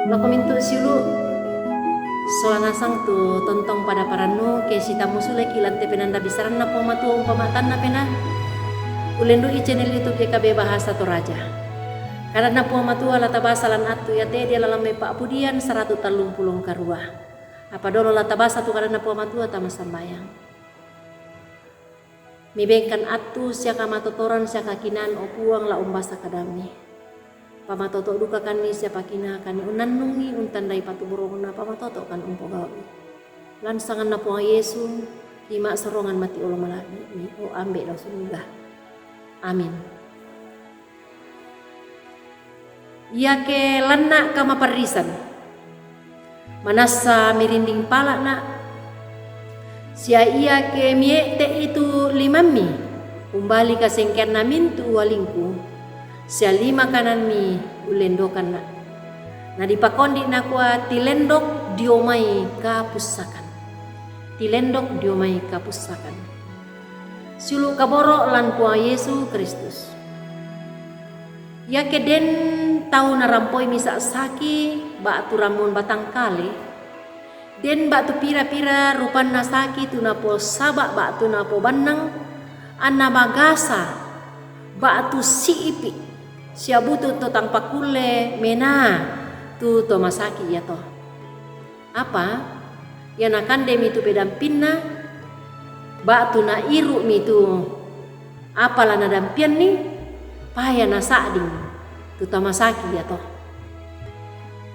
Lako mintu silu soalna sang tu tontong pada paranu ke sita musule kilan te penanda bisaran na pomatu umpamatan na pena ulendu i channel YouTube YKB Bahasa Toraja. Karena na pomatu ala tabasa lan atu ya te dia lalamai pak pudian 130 karua. Apa dolo la tabasa tu karena na pomatu atama sambayang. Mibengkan atu siaka matotoran siaka kinan opuang la umbasa kadami. Pamatoto duka kani siapa kina kani unanungi untandai patu borongna pamatoto kan umpogawi. Lansangan na po Yesu ima serongan mati ulo malaki ni o ambe lo sunugah. Amin. Ia ke lana kama parisan. Manasa mirinding pala na. Sia ia ke miete itu limami. Umbali ka sengken na mintu walingku. Sia 5 kanan mi ulendokan na. Na dipakondi na kwa tilendok diomai kapusakan. Tilendok diomai kapusakan. Sulu kaboro lan kwa Yesu Kristus. Ya keden tau narampoi misa saki batu ramun batang kali. Den batu pira-pira rupan nasaki tunapo sabak batu napo banang anna bagasa batu siipi. Sia butuh to tang pakule mena tu to masaki ya to. Apa? Ya nakande mi tu pedampinna batu na iru mi tu apalah na dampian ni paya na sading tu to masaki ya to.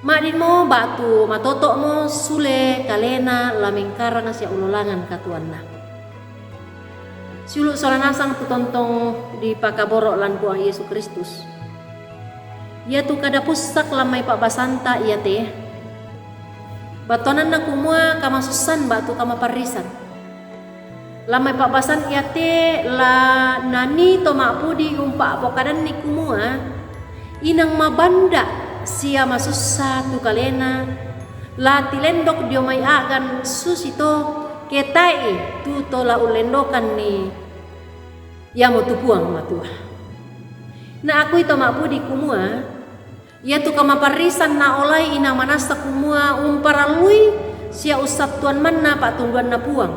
Madin mo batu matotok mo sule kalena lamengkarang sia ulolangan katuanna. Siulu solanasang tu tontong di pakaboro lan kuang Yesus Kristus. Ia tu kada pusak lamai pak basanta ia teh. Batonan na kumua kama susan batu kama parisan. Lamai pak basan ia teh la nani to mapudi umpa apokadan ni kumua inang mabanda sia masusa tu kalena la tilendok diomai agan susito ketai tu tola ulendokan ni ya mo tupuang matua. Na aku ito mapudi kumua ia tu kama parisan na olay ina manasa kumua umparalui sia usap tuan manna pak tungguan na puang.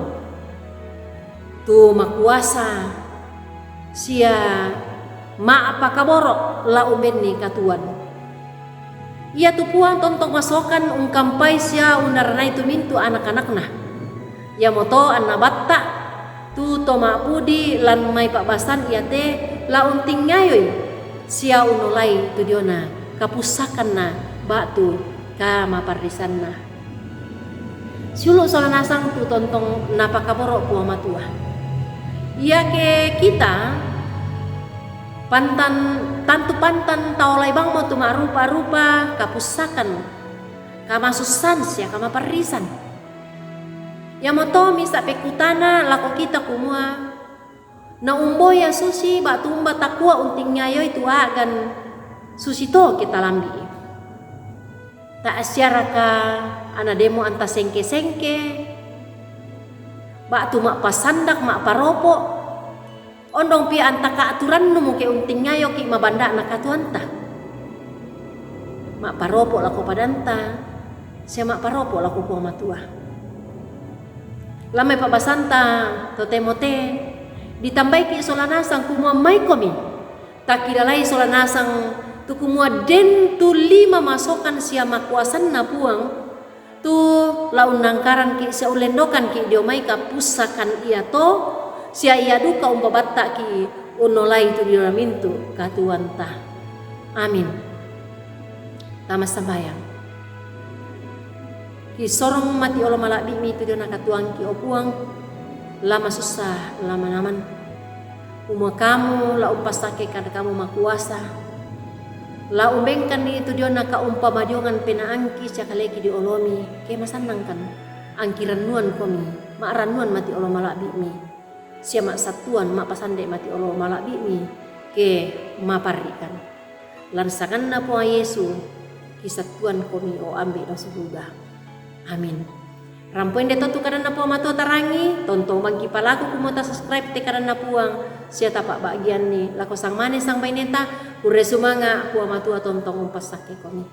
Tu makuasa sia maapa kaboro la umbenni katuan. Ia tu puang tontong masokan ungkampai sia unarnai tu mintu anak-anakna. Ya moto anna batta tu to mapudi lan mai pak basan ia te la unting ngayoy sia unolai tu diona kapusakan na batu kama parisan na. Siulu solanasang tu tontong napakaboro puang matua. Ia ke kita pantan tantu pantan taolay bang mo tu rupa-rupa kapusakan kama susan sia kama parisan. Ya moto misa pekutana lako kita kumua na umboya susi batu umba takua unting nyayoy tu agan susito kita lambi. Tak asyara ka ana demo anta sengke-sengke. Batu mak pasandak mak paropo. Ondong pi anta ka aturan nu muke unting nyayo ki mabanda na katuanta. Mak paropo lako padanta. Sia mak paropo lako puang matua. Lamai pak basanta tote-mote ditambai ki solanasang kumua mai komi. Tak kira lai solanasang tu kumua den tu 5 masokan sia makuasan na puang tu laun nangkaran ki sia ulendokan ki diomai kapusakan ia to sia ia duka umpabatta ki unolai tu diona mintu katuanta. Amin. Tamas sambayang. Ki sorong mati olo malakbi mi tu diona katuang ki opuang lama susah lama naman. Umua kamu la umpasake kada kamu makuasa. La umbengkan di itu dia naka umpama diongan penaangki cakaleki di olomi ke masanangkan angkiran nuan komi maaran nuan mati olo malak bimi sia mak satuan mak pasande mati olo malak bimi ke maparikan lansangan na po Yesu kisatuan komi o ambil do subuga. Amin. Rampoin deto tu karena po mato tarangi tontong bangki palaku kumota subscribe te karena puang sia tapak bagian ni lako sang manes sang baineta ure sumanga puang matua tontong umpas sake komi.